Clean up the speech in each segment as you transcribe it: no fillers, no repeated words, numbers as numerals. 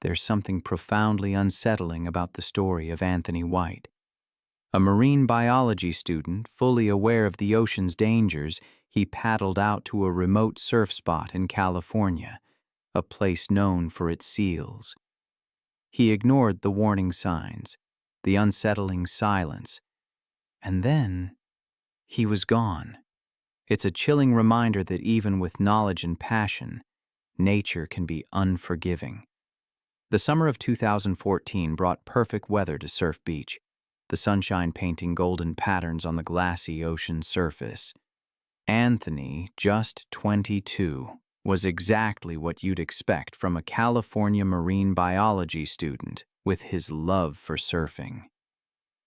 There's something profoundly unsettling about the story of Anthony White. A marine biology student, fully aware of the ocean's dangers, he paddled out to a remote surf spot in California, a place known for its seals. He ignored the warning signs, the unsettling silence, and then he was gone. It's a chilling reminder that even with knowledge and passion, nature can be unforgiving. The summer of 2014 brought perfect weather to Surf Beach, the sunshine painting golden patterns on the glassy ocean surface. Anthony, just 22, was exactly what you'd expect from a California marine biology student with his love for surfing.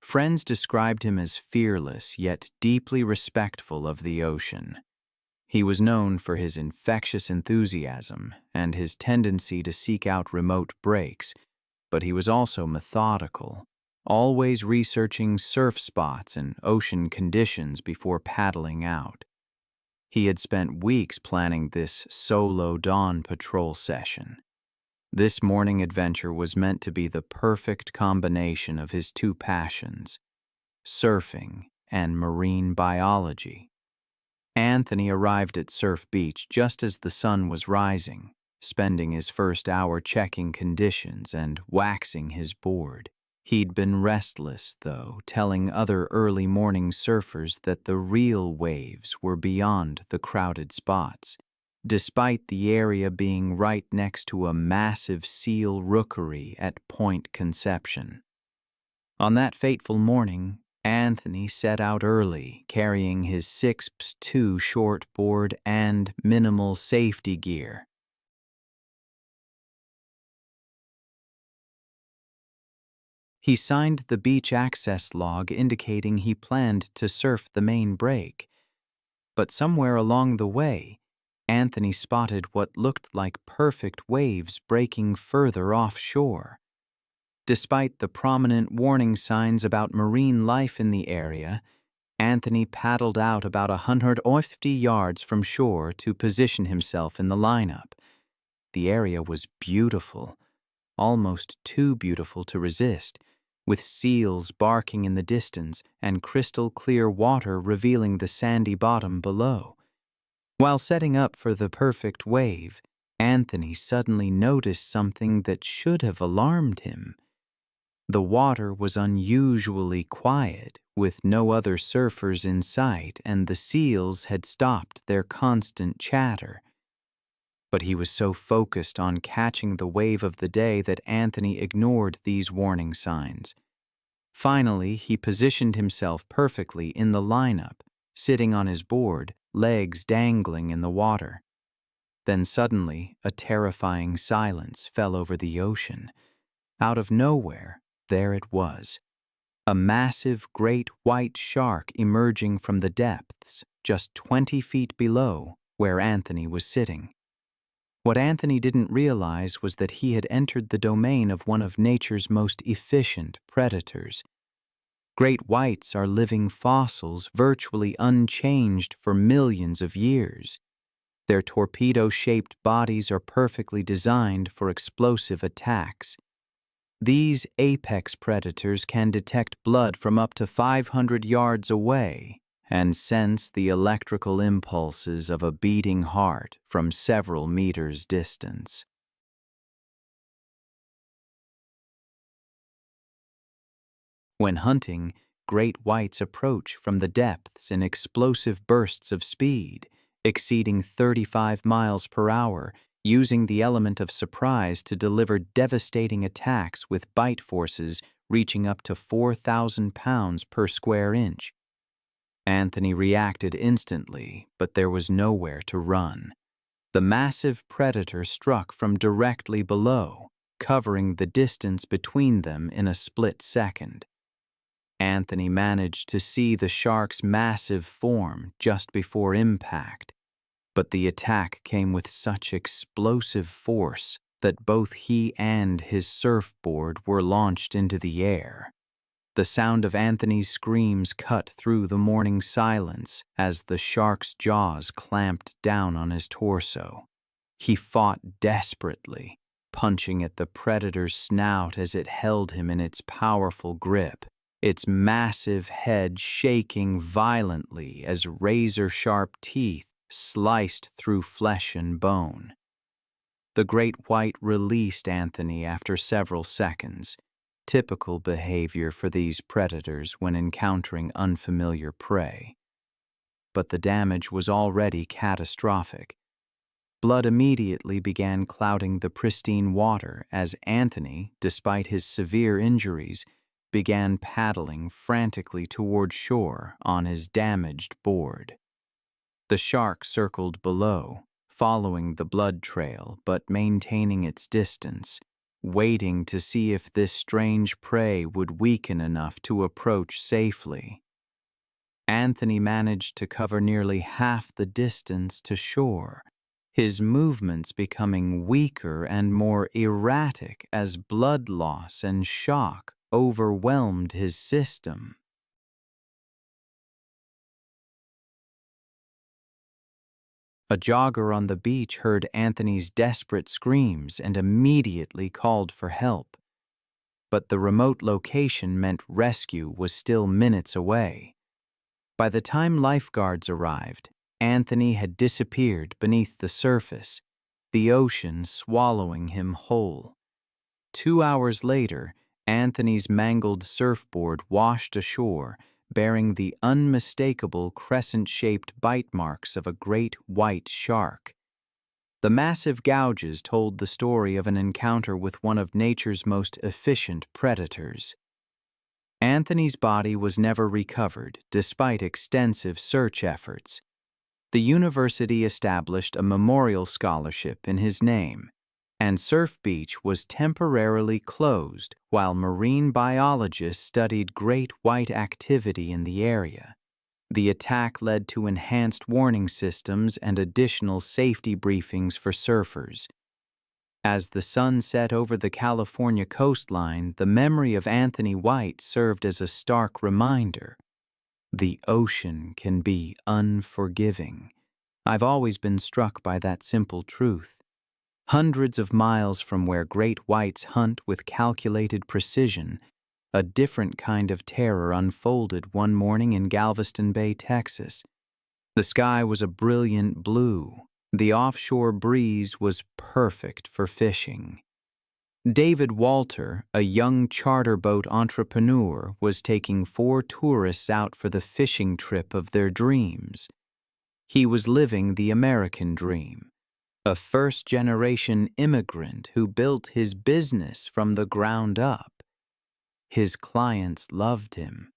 Friends described him as fearless yet deeply respectful of the ocean. He was known for his infectious enthusiasm and his tendency to seek out remote breaks, but he was also methodical, always researching surf spots and ocean conditions before paddling out. He had spent weeks planning this solo dawn patrol session. This morning adventure was meant to be the perfect combination of his two passions, surfing and marine biology. Anthony arrived at Surf Beach just as the sun was rising, spending his first hour checking conditions and waxing his board. He'd been restless, though, telling other early morning surfers that the real waves were beyond the crowded spots, despite the area being right next to a massive seal rookery at Point Conception. On that fateful morning, Anthony set out early, carrying his 6'2" shortboard and minimal safety gear. He signed the beach access log indicating he planned to surf the main break. But somewhere along the way, Anthony spotted what looked like perfect waves breaking further offshore. Despite the prominent warning signs about marine life in the area, Anthony paddled out about 150 yards from shore to position himself in the lineup. The area was beautiful, almost too beautiful to resist, with seals barking in the distance and crystal-clear water revealing the sandy bottom below. While setting up for the perfect wave, Anthony suddenly noticed something that should have alarmed him. The water was unusually quiet, with no other surfers in sight, and the seals had stopped their constant chatter. But he was so focused on catching the wave of the day that Anthony ignored these warning signs. Finally, he positioned himself perfectly in the lineup, sitting on his board, legs dangling in the water. Then suddenly, a terrifying silence fell over the ocean. Out of nowhere, there it was. A massive great white shark emerging from the depths, just 20 feet below where Anthony was sitting. What Anthony didn't realize was that he had entered the domain of one of nature's most efficient predators. Great whites are living fossils virtually unchanged for millions of years. Their torpedo-shaped bodies are perfectly designed for explosive attacks. These apex predators can detect blood from up to 500 yards away and sense the electrical impulses of a beating heart from several meters distance. When hunting, great whites approach from the depths in explosive bursts of speed, exceeding 35 miles per hour, using the element of surprise to deliver devastating attacks with bite forces reaching up to 4,000 pounds per square inch. Anthony reacted instantly, but there was nowhere to run. The massive predator struck from directly below, covering the distance between them in a split second. Anthony managed to see the shark's massive form just before impact, but the attack came with such explosive force that both he and his surfboard were launched into the air. The sound of Anthony's screams cut through the morning silence as the shark's jaws clamped down on his torso. He fought desperately, punching at the predator's snout as it held him in its powerful grip, its massive head shaking violently as razor-sharp teeth sliced through flesh and bone. The great white released Anthony after several seconds, typical behavior for these predators when encountering unfamiliar prey. But the damage was already catastrophic. Blood immediately began clouding the pristine water as Anthony, despite his severe injuries, began paddling frantically toward shore on his damaged board. The shark circled below, following the blood trail but maintaining its distance, waiting to see if this strange prey would weaken enough to approach safely. Anthony managed to cover nearly half the distance to shore, his movements becoming weaker and more erratic as blood loss and shock overwhelmed his system. A jogger on the beach heard Anthony's desperate screams and immediately called for help. But the remote location meant rescue was still minutes away. By the time lifeguards arrived, Anthony had disappeared beneath the surface, the ocean swallowing him whole. 2 hours later, Anthony's mangled surfboard washed ashore, bearing the unmistakable crescent-shaped bite marks of a great white shark. The massive gouges told the story of an encounter with one of nature's most efficient predators. Anthony's body was never recovered, despite extensive search efforts. The university established a memorial scholarship in his name, and Surf Beach was temporarily closed while marine biologists studied great white activity in the area. The attack led to enhanced warning systems and additional safety briefings for surfers. As the sun set over the California coastline, the memory of Anthony White served as a stark reminder. The ocean can be unforgiving. I've always been struck by that simple truth. Hundreds of miles from where great whites hunt with calculated precision, a different kind of terror unfolded one morning in Galveston Bay, Texas. The sky was a brilliant blue. The offshore breeze was perfect for fishing. David Walter, a young charter boat entrepreneur, was taking 4 tourists out for the fishing trip of their dreams. He was living the American dream, a first-generation immigrant who built his business from the ground up. His clients loved him.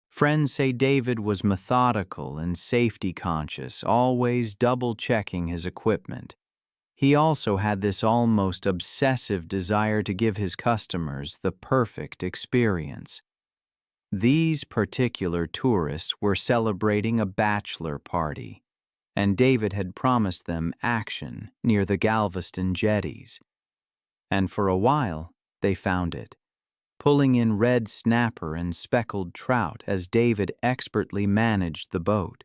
Friends say David was methodical and safety-conscious, always double-checking his equipment. He also had this almost obsessive desire to give his customers the perfect experience. These particular tourists were celebrating a bachelor party, and David had promised them action near the Galveston jetties. And for a while, they found it, pulling in red snapper and speckled trout as David expertly managed the boat.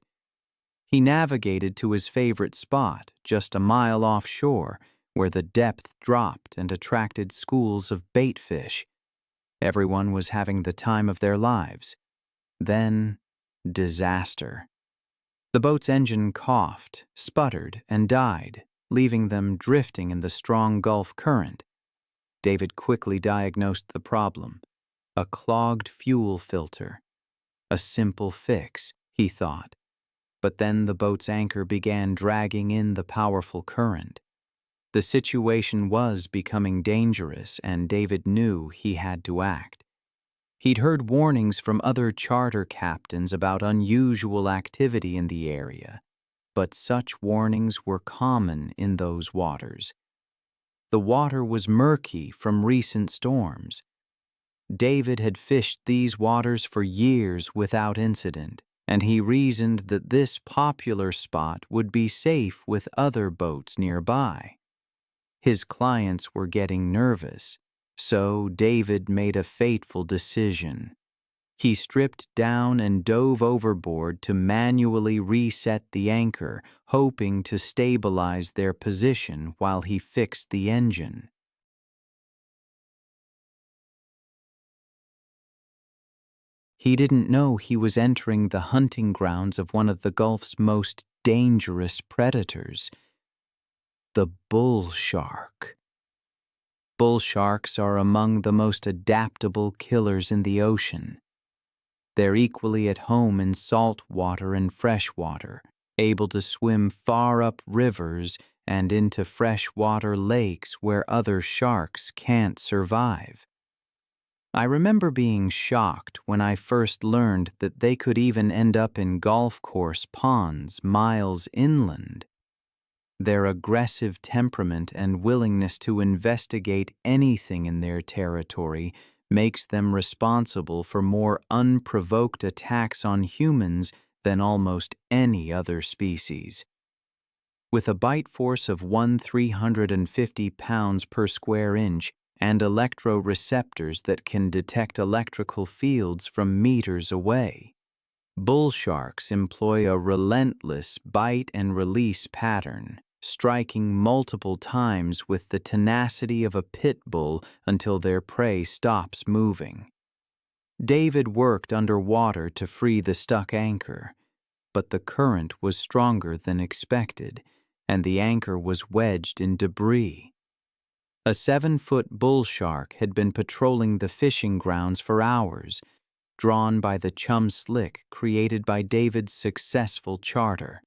He navigated to his favorite spot, just a mile offshore, where the depth dropped and attracted schools of bait fish. Everyone was having the time of their lives. Then, disaster. The boat's engine coughed, sputtered, and died, leaving them drifting in the strong Gulf current. David quickly diagnosed the problem. A clogged fuel filter. A simple fix, he thought. But then the boat's anchor began dragging in the powerful current. The situation was becoming dangerous, and David knew he had to act. He'd heard warnings from other charter captains about unusual activity in the area, but such warnings were common in those waters. The water was murky from recent storms. David had fished these waters for years without incident, and he reasoned that this popular spot would be safe with other boats nearby. His clients were getting nervous, so David made a fateful decision. He stripped down and dove overboard to manually reset the anchor, hoping to stabilize their position while he fixed the engine. He didn't know he was entering the hunting grounds of one of the Gulf's most dangerous predators, the bull shark. Bull sharks are among the most adaptable killers in the ocean. They're equally at home in salt water and fresh water, able to swim far up rivers and into freshwater lakes where other sharks can't survive. I remember being shocked when I first learned that they could even end up in golf course ponds miles inland. Their aggressive temperament and willingness to investigate anything in their territory makes them responsible for more unprovoked attacks on humans than almost any other species. With a bite force of 350 pounds per square inch and electroreceptors that can detect electrical fields from meters away, bull sharks employ a relentless bite and release pattern, striking multiple times with the tenacity of a pit bull until their prey stops moving. David worked underwater to free the stuck anchor, but the current was stronger than expected, and the anchor was wedged in debris. A 7-foot bull shark had been patrolling the fishing grounds for hours, drawn by the chum slick created by David's successful charter.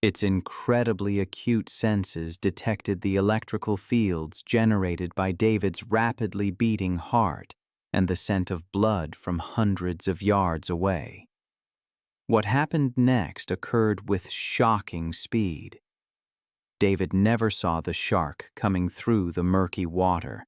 Its incredibly acute senses detected the electrical fields generated by David's rapidly beating heart and the scent of blood from hundreds of yards away. What happened next occurred with shocking speed. David never saw the shark coming through the murky water.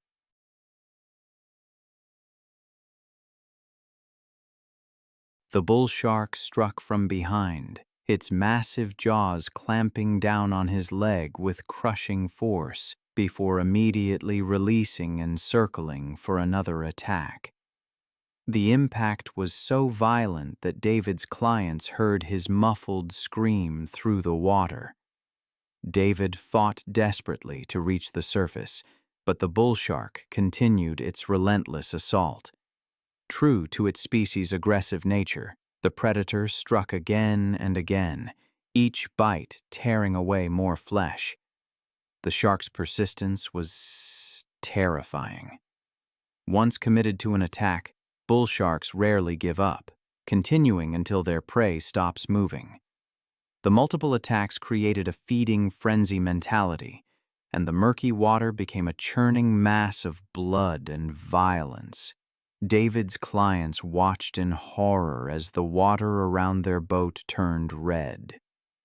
The bull shark struck from behind, its massive jaws clamping down on his leg with crushing force before immediately releasing and circling for another attack. The impact was so violent that David's clients heard his muffled scream through the water. David fought desperately to reach the surface, but the bull shark continued its relentless assault. True to its species' aggressive nature, the predator struck again and again, each bite tearing away more flesh. The shark's persistence was terrifying. Once committed to an attack, bull sharks rarely give up, continuing until their prey stops moving. The multiple attacks created a feeding frenzy mentality, and the murky water became a churning mass of blood and violence. David's clients watched in horror as the water around their boat turned red.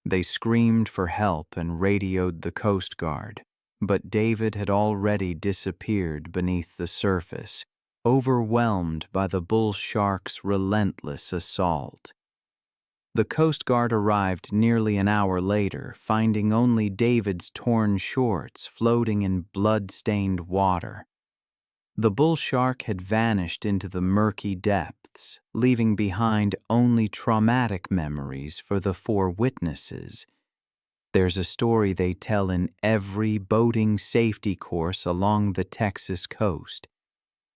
They screamed for help and radioed the Coast Guard, but David had already disappeared beneath the surface, overwhelmed by the bull shark's relentless assault. The Coast Guard arrived nearly an hour later, finding only David's torn shorts floating in blood-stained water. The bull shark had vanished into the murky depths, leaving behind only traumatic memories for the 4 witnesses. There's a story they tell in every boating safety course along the Texas coast.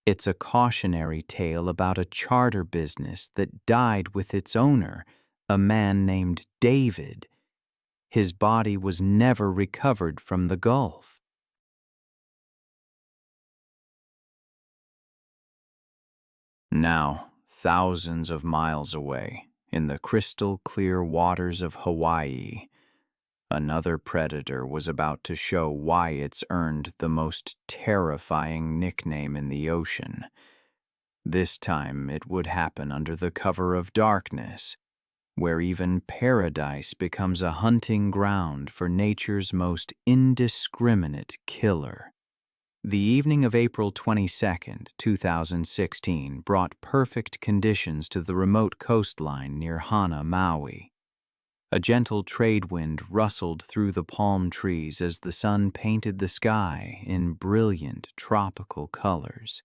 It's a cautionary tale about a charter business that died with its owner, a man named David. His body was never recovered from the Gulf. Now, thousands of miles away, in the crystal-clear waters of Hawaii, another predator was about to show why it's earned the most terrifying nickname in the ocean. This time it would happen under the cover of darkness, where even paradise becomes a hunting ground for nature's most indiscriminate killer. The evening of April 22, 2016 brought perfect conditions to the remote coastline near Hana, Maui. A gentle trade wind rustled through the palm trees as the sun painted the sky in brilliant tropical colors.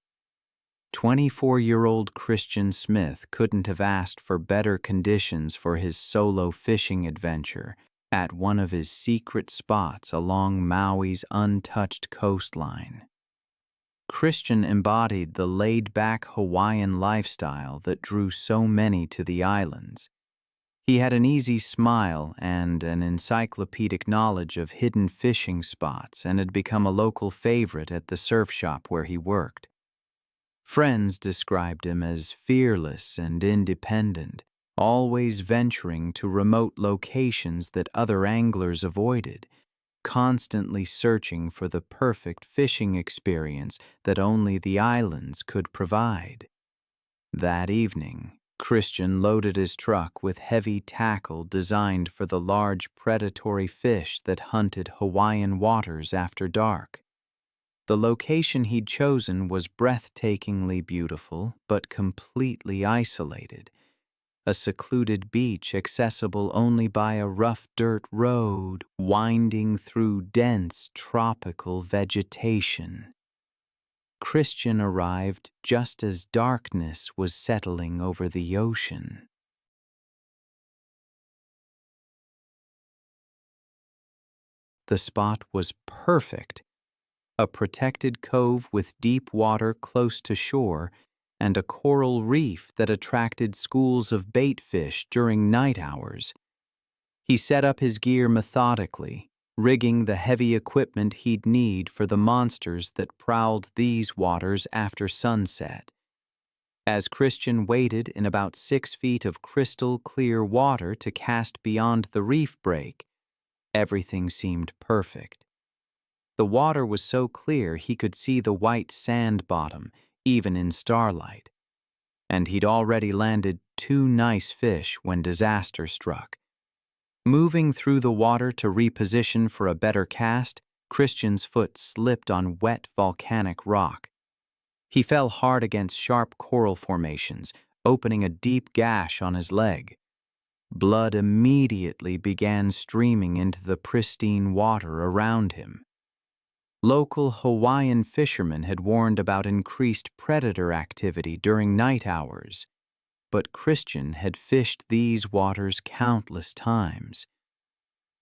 24-year-old Christian Smith couldn't have asked for better conditions for his solo fishing adventure at one of his secret spots along Maui's untouched coastline. Christian embodied the laid-back Hawaiian lifestyle that drew so many to the islands. He had an easy smile and an encyclopedic knowledge of hidden fishing spots and had become a local favorite at the surf shop where he worked. Friends described him as fearless and independent, always venturing to remote locations that other anglers avoided, constantly searching for the perfect fishing experience that only the islands could provide. That evening, Christian loaded his truck with heavy tackle designed for the large predatory fish that hunted Hawaiian waters after dark. The location he'd chosen was breathtakingly beautiful but completely isolated, a secluded beach accessible only by a rough dirt road winding through dense tropical vegetation. Christian arrived just as darkness was settling over the ocean. The spot was perfect. A protected cove with deep water close to shore and a coral reef that attracted schools of bait fish during night hours. He set up his gear methodically, rigging the heavy equipment he'd need for the monsters that prowled these waters after sunset. As Christian waded in about 6 feet of crystal-clear water to cast beyond the reef break, everything seemed perfect. The water was so clear he could see the white sand bottom, even in starlight. And he'd already landed 2 nice fish when disaster struck. Moving through the water to reposition for a better cast, Christian's foot slipped on wet volcanic rock. He fell hard against sharp coral formations, opening a deep gash on his leg. Blood immediately began streaming into the pristine water around him. Local Hawaiian fishermen had warned about increased predator activity during night hours, but Christian had fished these waters countless times.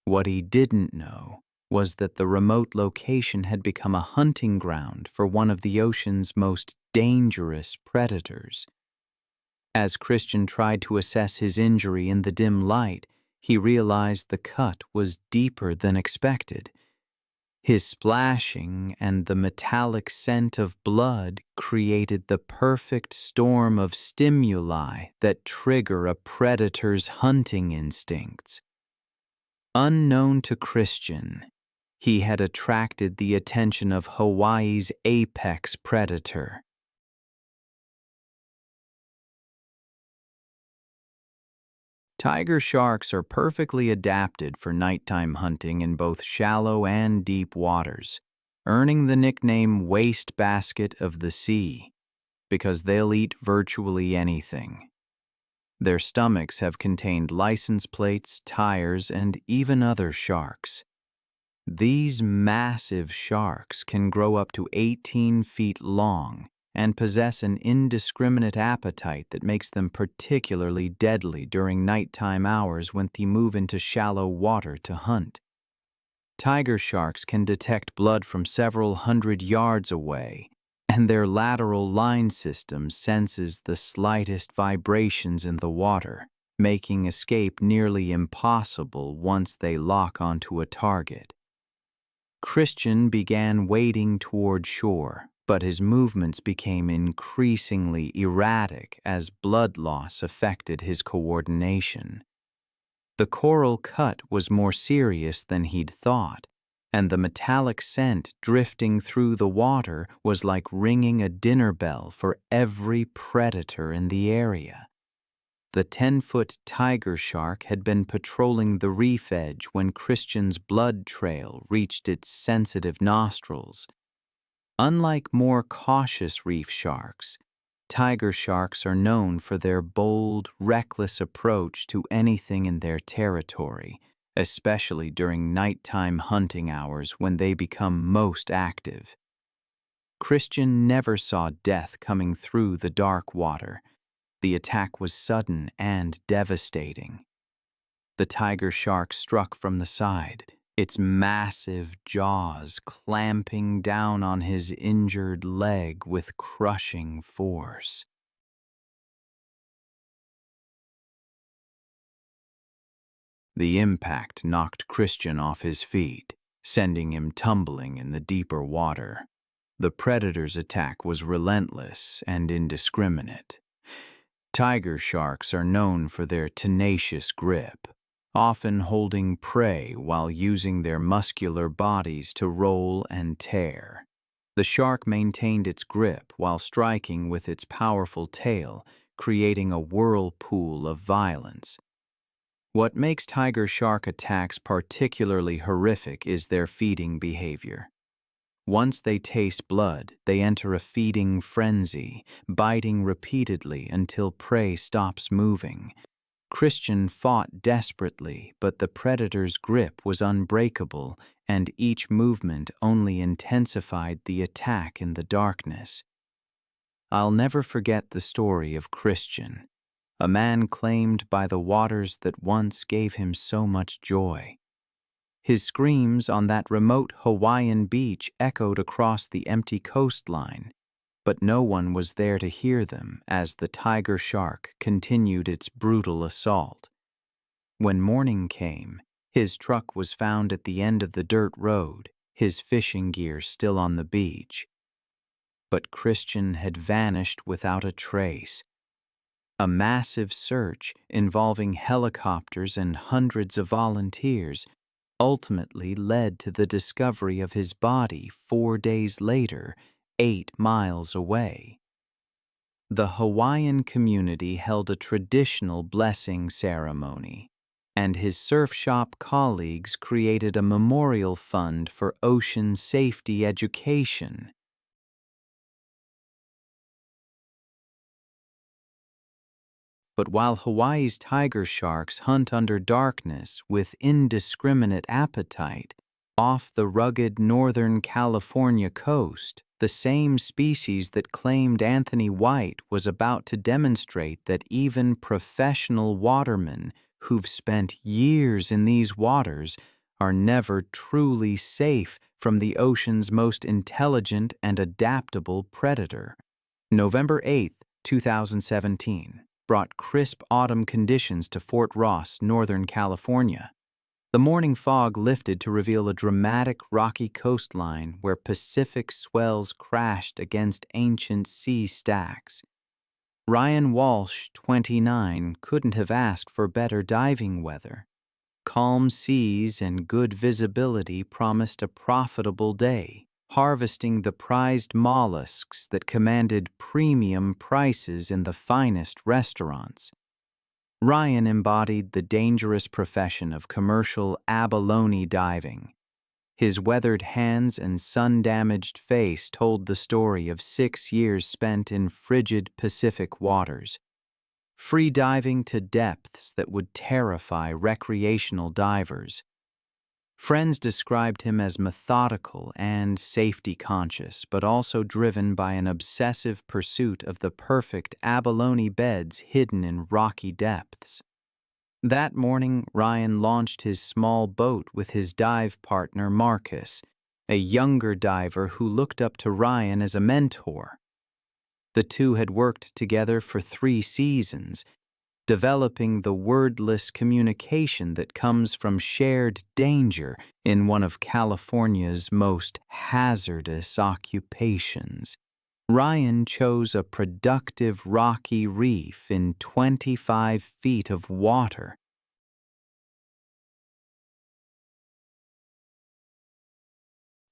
What he didn't know was that the remote location had become a hunting ground for one of the ocean's most dangerous predators. As Christian tried to assess his injury in the dim light, he realized the cut was deeper than expected. His splashing and the metallic scent of blood created the perfect storm of stimuli that trigger a predator's hunting instincts. Unknown to Christian, he had attracted the attention of Hawaii's apex predator. Tiger sharks are perfectly adapted for nighttime hunting in both shallow and deep waters, earning the nickname wastebasket of the sea, because they'll eat virtually anything. Their stomachs have contained license plates, tires, and even other sharks. These massive sharks can grow up to 18 feet long and possess an indiscriminate appetite that makes them particularly deadly during nighttime hours when they move into shallow water to hunt. Tiger sharks can detect blood from several hundred yards away, and their lateral line system senses the slightest vibrations in the water, making escape nearly impossible once they lock onto a target. Christian began wading toward shore, but his movements became increasingly erratic as blood loss affected his coordination. The coral cut was more serious than he'd thought, and the metallic scent drifting through the water was like ringing a dinner bell for every predator in the area. The 10-foot tiger shark had been patrolling the reef edge when Christian's blood trail reached its sensitive nostrils. Unlike more cautious reef sharks, tiger sharks are known for their bold, reckless approach to anything in their territory, especially during nighttime hunting hours when they become most active. Christian never saw death coming through the dark water. The attack was sudden and devastating. The tiger shark struck from the side, its massive jaws clamping down on his injured leg with crushing force. The impact knocked Christian off his feet, sending him tumbling in the deeper water. The predator's attack was relentless and indiscriminate. Tiger sharks are known for their tenacious grip, often holding prey while using their muscular bodies to roll and tear. The shark maintained its grip while striking with its powerful tail, creating a whirlpool of violence. What makes tiger shark attacks particularly horrific is their feeding behavior. Once they taste blood, they enter a feeding frenzy, biting repeatedly until prey stops moving. Christian fought desperately, but the predator's grip was unbreakable, and each movement only intensified the attack in the darkness. I'll never forget the story of Christian, a man claimed by the waters that once gave him so much joy. His screams on that remote Hawaiian beach echoed across the empty coastline, but no one was there to hear them as the tiger shark continued its brutal assault. When morning came, his truck was found at the end of the dirt road, his fishing gear still on the beach. But Christian had vanished without a trace. A massive search involving helicopters and hundreds of volunteers ultimately led to the discovery of his body 4 days later, 8 miles away. The Hawaiian community held a traditional blessing ceremony, and his surf shop colleagues created a memorial fund for ocean safety education. But while Hawaii's tiger sharks hunt under darkness with indiscriminate appetite, off the rugged Northern California coast, the same species that claimed Anthony White was about to demonstrate that even professional watermen who've spent years in these waters are never truly safe from the ocean's most intelligent and adaptable predator. November 8, 2017. Brought crisp autumn conditions to Fort Ross, Northern California. The morning fog lifted to reveal a dramatic rocky coastline where Pacific swells crashed against ancient sea stacks. Ryan Walsh, 29, couldn't have asked for better diving weather. Calm seas and good visibility promised a profitable day, harvesting the prized mollusks that commanded premium prices in the finest restaurants. Ryan embodied the dangerous profession of commercial abalone diving. His weathered hands and sun-damaged face told the story of 6 years spent in frigid Pacific waters, free diving to depths that would terrify recreational divers. Friends described him as methodical and safety-conscious, but also driven by an obsessive pursuit of the perfect abalone beds hidden in rocky depths. That morning, Ryan launched his small boat with his dive partner Marcus, a younger diver who looked up to Ryan as a mentor. The two had worked together for 3 seasons, developing the wordless communication that comes from shared danger in one of California's most hazardous occupations. Ryan chose a productive rocky reef in 25 feet of water.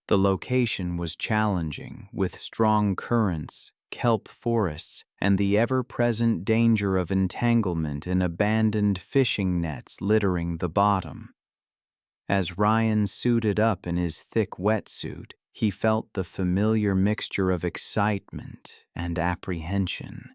The location was challenging, with strong currents, kelp forests, and the ever-present danger of entanglement in abandoned fishing nets littering the bottom. As Ryan suited up in his thick wetsuit, he felt the familiar mixture of excitement and apprehension.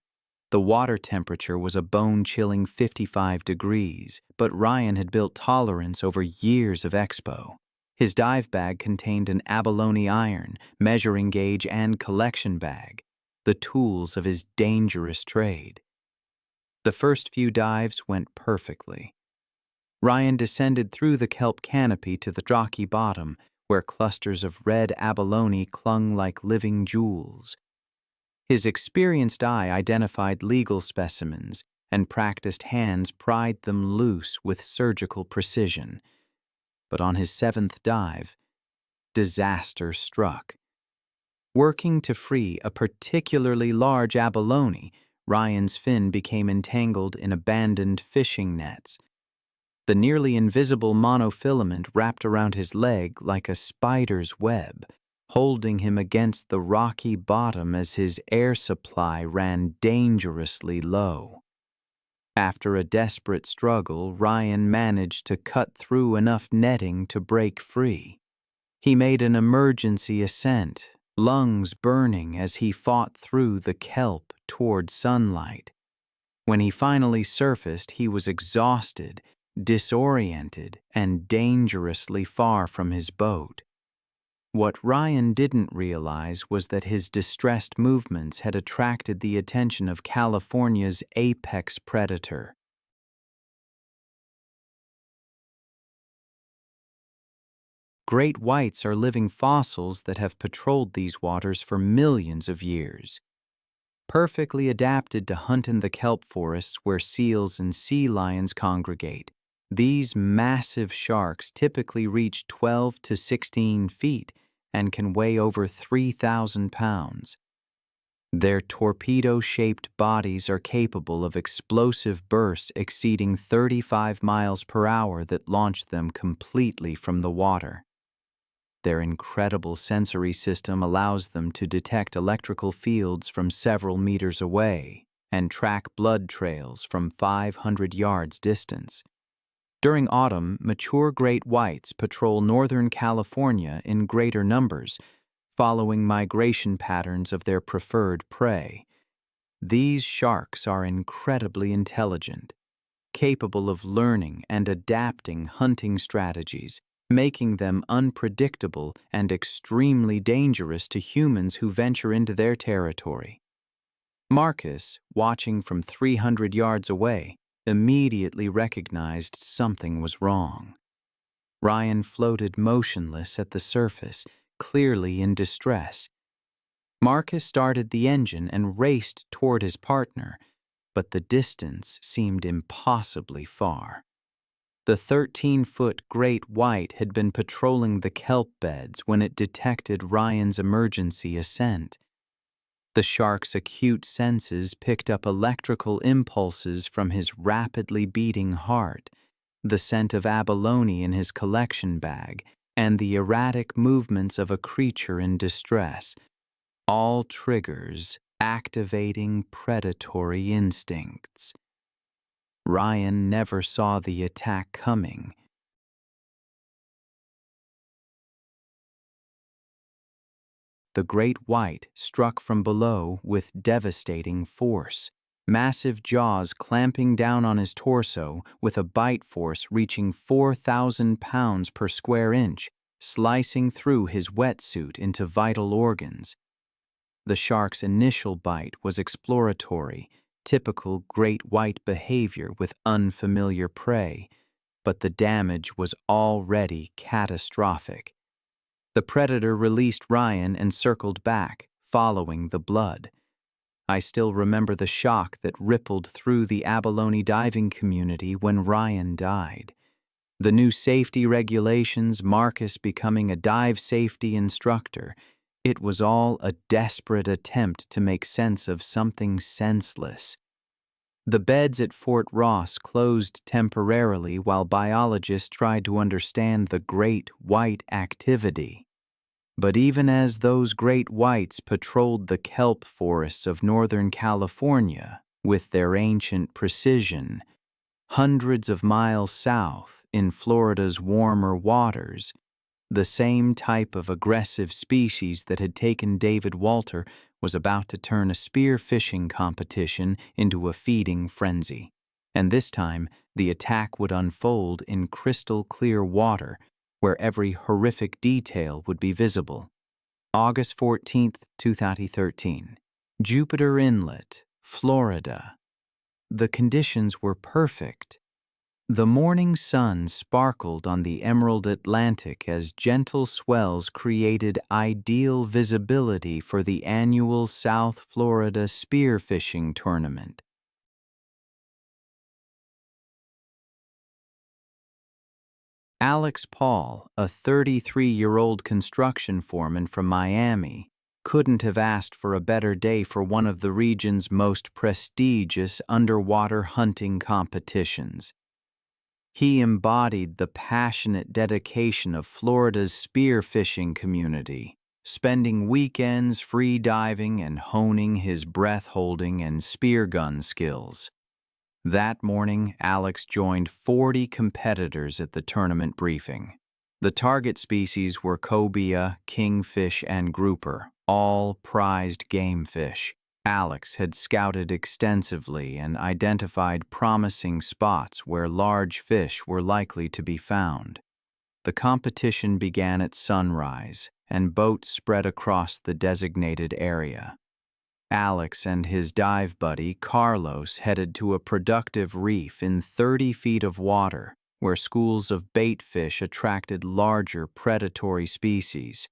The water temperature was a bone-chilling 55 degrees, but Ryan had built tolerance over years of expo. His dive bag contained an abalone iron, measuring gauge, and collection bag, the tools of his dangerous trade. The first few dives went perfectly. Ryan descended through the kelp canopy to the rocky bottom, where clusters of red abalone clung like living jewels. His experienced eye identified legal specimens, and practiced hands pried them loose with surgical precision. But on his seventh dive, disaster struck. Working to free a particularly large abalone, Ryan's fin became entangled in abandoned fishing nets. The nearly invisible monofilament wrapped around his leg like a spider's web, holding him against the rocky bottom as his air supply ran dangerously low. After a desperate struggle, Ryan managed to cut through enough netting to break free. He made an emergency ascent, lungs burning as he fought through the kelp toward sunlight. When he finally surfaced, he was exhausted, disoriented, and dangerously far from his boat. What Ryan didn't realize was that his distressed movements had attracted the attention of California's apex predator. Great whites are living fossils that have patrolled these waters for millions of years. Perfectly adapted to hunt in the kelp forests where seals and sea lions congregate, these massive sharks typically reach 12 to 16 feet and can weigh over 3,000 pounds. Their torpedo-shaped bodies are capable of explosive bursts exceeding 35 miles per hour that launch them completely from the water. Their incredible sensory system allows them to detect electrical fields from several meters away and track blood trails from 500 yards distance. During autumn, mature great whites patrol northern California in greater numbers, following migration patterns of their preferred prey. These sharks are incredibly intelligent, capable of learning and adapting hunting strategies, making them unpredictable and extremely dangerous to humans who venture into their territory. Marcus, watching from 300 yards away, immediately recognized something was wrong. Ryan floated motionless at the surface, clearly in distress. Marcus started the engine and raced toward his partner, but the distance seemed impossibly far. The 13-foot great white had been patrolling the kelp beds when it detected Ryan's emergency ascent. The shark's acute senses picked up electrical impulses from his rapidly beating heart, the scent of abalone in his collection bag, and the erratic movements of a creature in distress, all triggers activating predatory instincts. Ryan never saw the attack coming. The great white struck from below with devastating force, massive jaws clamping down on his torso with a bite force reaching 4,000 pounds per square inch, slicing through his wetsuit into vital organs. The shark's initial bite was exploratory, typical great white behavior with unfamiliar prey, but the damage was already catastrophic. The predator released Ryan and circled back, following the blood. I still remember the shock that rippled through the abalone diving community when Ryan died. The new safety regulations, Marcus becoming a dive safety instructor, it was all a desperate attempt to make sense of something senseless. The beds at Fort Ross closed temporarily while biologists tried to understand the great white activity. But even as those great whites patrolled the kelp forests of Northern California with their ancient precision, hundreds of miles south in Florida's warmer waters, the same type of aggressive species that had taken David Walter was about to turn a spear fishing competition into a feeding frenzy. And this time, the attack would unfold in crystal clear water, where every horrific detail would be visible. August 14th, 2013. Jupiter Inlet, Florida. The conditions were perfect. The morning sun sparkled on the emerald Atlantic as gentle swells created ideal visibility for the annual South Florida spearfishing tournament. Alex Paul, a 33-year-old construction foreman from Miami, couldn't have asked for a better day for one of the region's most prestigious underwater hunting competitions. He embodied the passionate dedication of Florida's spearfishing community, spending weekends free diving and honing his breath-holding and spear gun skills. That morning, Alex joined 40 competitors at the tournament briefing. The target species were cobia, kingfish, and grouper, all prized game fish. Alex had scouted extensively and identified promising spots where large fish were likely to be found. The competition began at sunrise, and boats spread across the designated area. Alex and his dive buddy, Carlos, headed to a productive reef in 30 feet of water, where schools of bait fish attracted larger predatory species.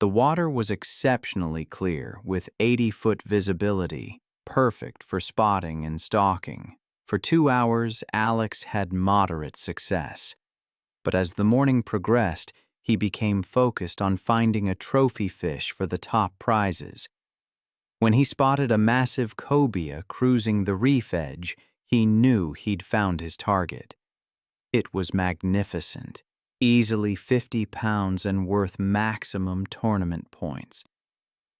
The water was exceptionally clear, with 80-foot visibility, perfect for spotting and stalking. For 2 hours, Alex had moderate success. But as the morning progressed, he became focused on finding a trophy fish for the top prizes. When he spotted a massive cobia cruising the reef edge, he knew he'd found his target. It was magnificent, easily 50 pounds and worth maximum tournament points.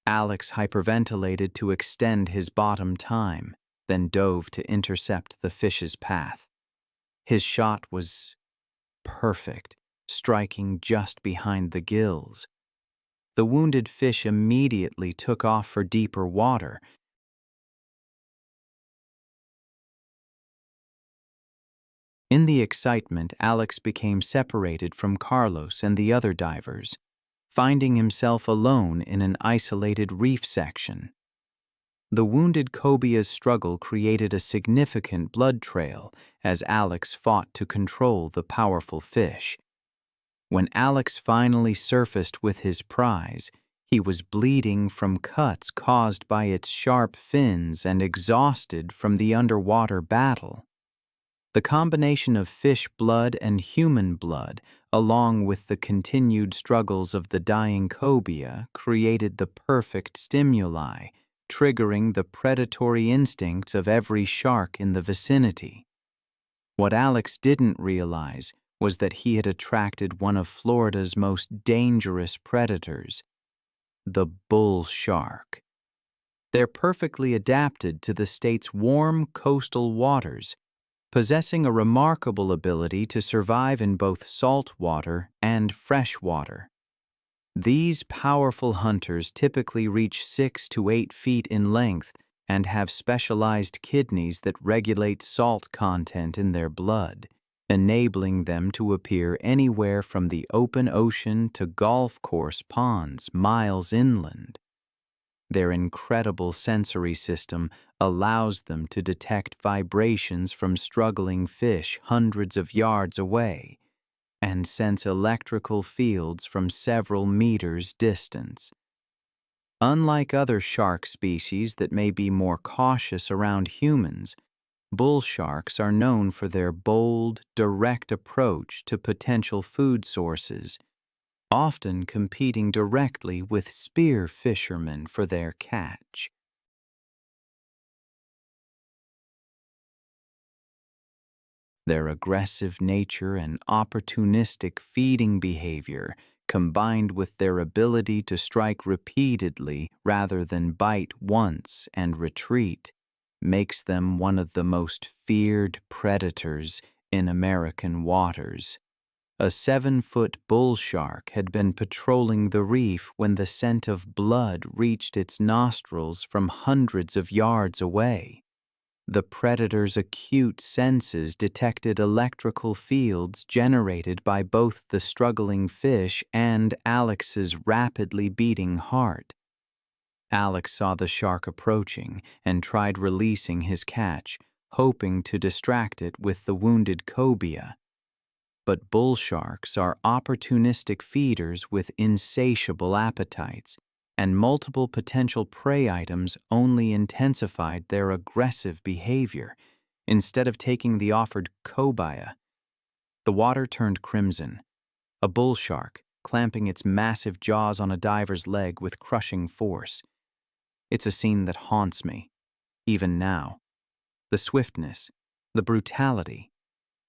Alex hyperventilated to extend his bottom time, then dove to intercept the fish's path. His shot was perfect, striking just behind the gills. The wounded fish immediately took off for deeper water. In the excitement, Alex became separated from Carlos and the other divers, finding himself alone in an isolated reef section. The wounded cobia's struggle created a significant blood trail as Alex fought to control the powerful fish. When Alex finally surfaced with his prize, he was bleeding from cuts caused by its sharp fins and exhausted from the underwater battle. The combination of fish blood and human blood, along with the continued struggles of the dying cobia, created the perfect stimuli, triggering the predatory instincts of every shark in the vicinity. What Alex didn't realize was that he had attracted one of Florida's most dangerous predators, the bull shark. They're perfectly adapted to the state's warm coastal waters, possessing a remarkable ability to survive in both salt water and fresh water. These powerful hunters typically reach 6 to 8 feet in length and have specialized kidneys that regulate salt content in their blood, enabling them to appear anywhere from the open ocean to golf course ponds miles inland. Their incredible sensory system allows them to detect vibrations from struggling fish hundreds of yards away and sense electrical fields from several meters distance. Unlike other shark species that may be more cautious around humans, bull sharks are known for their bold, direct approach to potential food sources, often competing directly with spear fishermen for their catch. Their aggressive nature and opportunistic feeding behavior, combined with their ability to strike repeatedly rather than bite once and retreat, makes them one of the most feared predators in American waters. A 7-foot bull shark had been patrolling the reef when the scent of blood reached its nostrils from hundreds of yards away. The predator's acute senses detected electrical fields generated by both the struggling fish and Alex's rapidly beating heart. Alex saw the shark approaching and tried releasing his catch, hoping to distract it with the wounded cobia. But bull sharks are opportunistic feeders with insatiable appetites, and multiple potential prey items only intensified their aggressive behavior. Instead of taking the offered cobia, the water turned crimson, a bull shark clamping its massive jaws on a diver's leg with crushing force. It's a scene that haunts me, even now. The swiftness, the brutality,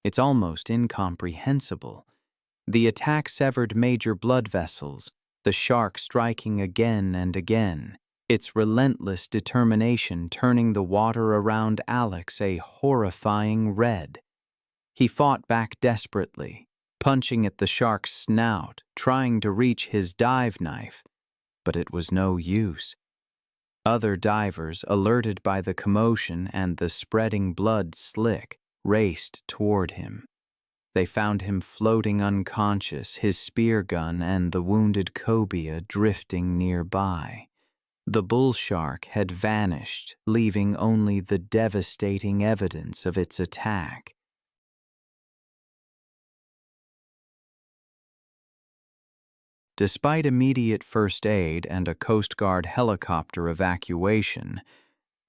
it's almost incomprehensible. The attack severed major blood vessels, the shark striking again and again, its relentless determination turning the water around Alex a horrifying red. He fought back desperately, punching at the shark's snout, trying to reach his dive knife, but it was no use. Other divers, alerted by the commotion and the spreading blood slick, raced toward him. They found him floating unconscious, his spear gun and the wounded cobia drifting nearby. The bull shark had vanished, leaving only the devastating evidence of its attack. Despite immediate first aid and a Coast Guard helicopter evacuation,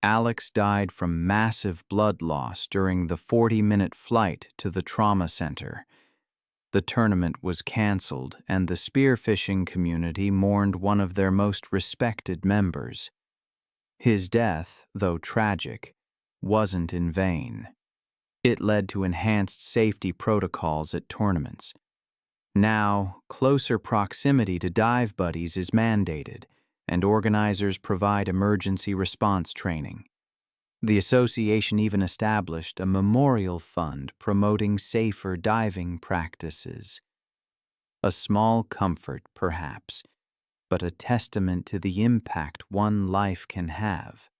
Alex died from massive blood loss during the 40-minute flight to the trauma center. The tournament was canceled, and the spearfishing community mourned one of their most respected members. His death, though tragic, wasn't in vain. It led to enhanced safety protocols at tournaments. Now, closer proximity to dive buddies is mandated, and organizers provide emergency response training. The association even established a memorial fund promoting safer diving practices. A small comfort, perhaps, but a testament to the impact one life can have.